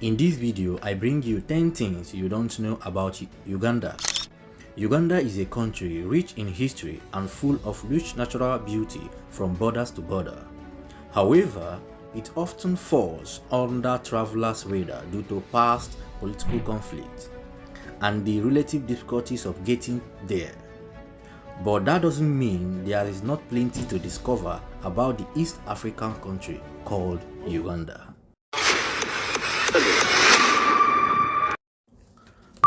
In this video, I bring you 10 things you don't know about Uganda. Uganda is a country rich in history and full of rich natural beauty from borders to border. However, it often falls under travelers' radar due to past political conflict and the relative difficulties of getting there. But that doesn't mean there is not plenty to discover about the East African country called Uganda.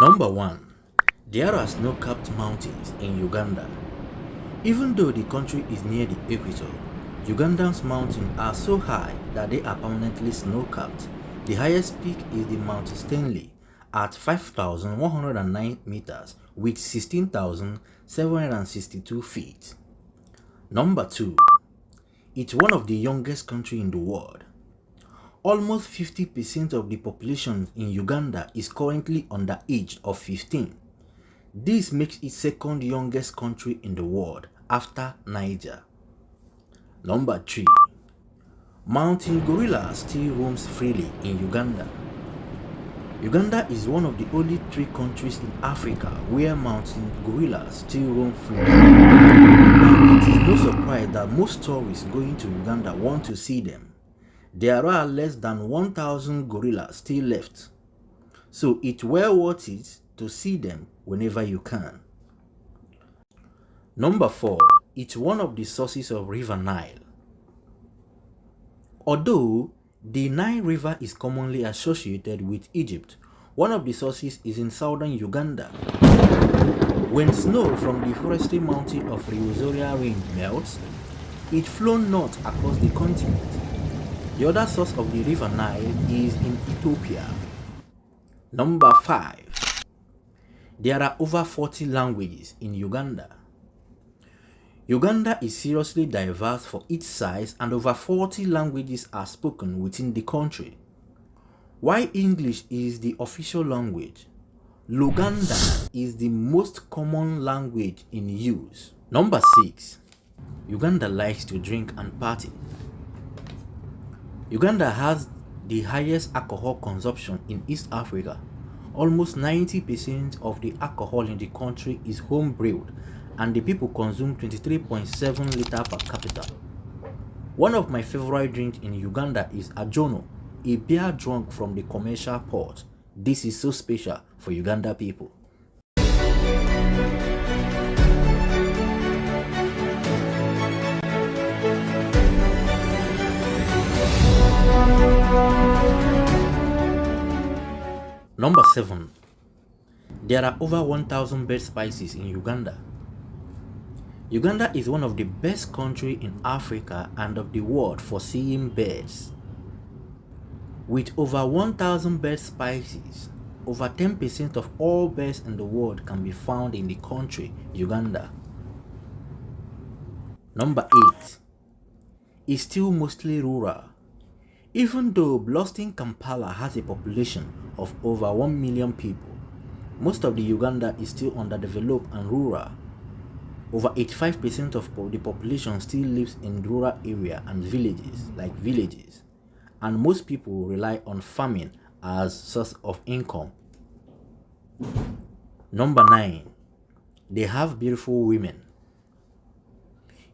Number 1. There are snow-capped mountains in Uganda. Even though the country is near the equator, Uganda's mountains are so high that they are permanently snow-capped. The highest peak is the Mount Stanley at 5,109 meters with 16,762 feet. Number 2. It's one of the youngest countries in the world. Almost 50% of the population in Uganda is currently under age of 15. This makes it second youngest country in the world after Niger. Number 3. Mountain gorilla still roams freely in Uganda. Uganda is one of the only 3 countries in Africa where mountain gorillas still roam freely. And it is no surprise that most tourists going to Uganda want to see them. There are less than 1,000 gorillas still left, so it's well worth it to see them whenever you can. Number 4. It's one of the sources of River Nile. Although the Nile River is commonly associated with Egypt, one of the sources is in southern Uganda. When snow from the forested mountain of Riozoria Range melts, it flows north across the continent. The other source of the River Nile is in Ethiopia. Number 5. There are over 40 languages in Uganda. Uganda is seriously diverse for its size and over 40 languages are spoken within the country. While English is the official language, Luganda is the most common language in use. Number 6. Uganda likes to drink and party. Uganda has the highest alcohol consumption in East Africa. Almost 90% of the alcohol in the country is home brewed, and the people consume 23.7 liters per capita. One of my favorite drinks in Uganda is ajono, a beer drunk from the commercial port. This is so special for Uganda people. Number 7. There are over 1,000 bird species in Uganda. Uganda is one of the best countries in Africa and of the world for seeing birds. With over 1,000 bird species, over 10% of all birds in the world can be found in the country, Uganda. Number 8. It's still mostly rural. Even though bustling Kampala has a population of over 1 million people, most of the Uganda is still underdeveloped and rural. Over 85% of the population still lives in rural areas and villages, and most people rely on farming as source of income. Number 9. They have beautiful women.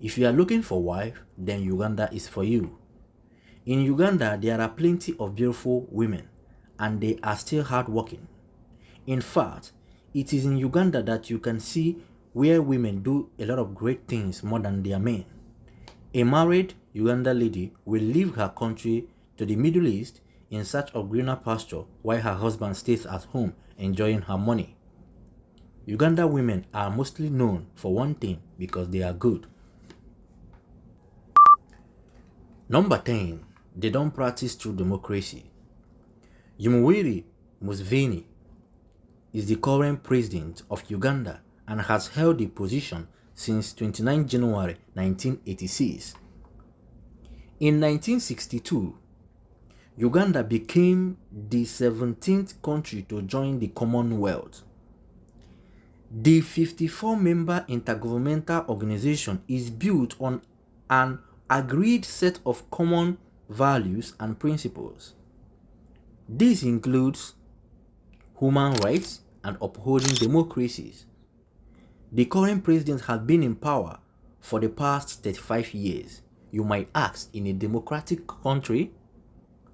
If you are looking for a wife, then Uganda is for you. In Uganda, there are plenty of beautiful women, and they are still hardworking. In fact, it is in Uganda that you can see where women do a lot of great things more than their men. A married Uganda lady will leave her country to the Middle East in search of greener pasture while her husband stays at home enjoying her money. Uganda women are mostly known for one thing because they are good. Number 10. They don't practice true democracy. Yoweri Museveni is the current president of Uganda and has held the position since 29 January 1986. In 1962, Uganda became the 17th country to join the Commonwealth. The 54-member intergovernmental organization is built on an agreed set of common values and principles. This includes human rights and upholding democracies. The current president has been in power for the past 35 years. You might ask, in a democratic country?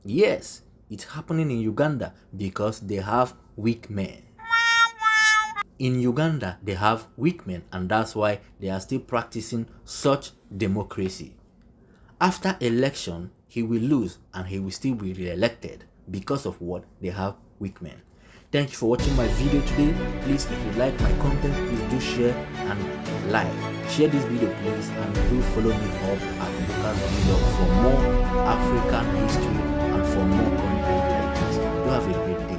Yes, it's happening in Uganda because they have weak men. In Uganda, they have weak men, and that's why they are still practicing such democracy. After election, he will lose and he will still be re-elected because of what? They have weak men. Thank you for watching my video today. Please, if you like my content, please do share and like. Share this video please, and do follow me up at Lucas Vlog for more African history and for more content like this. You have a great day.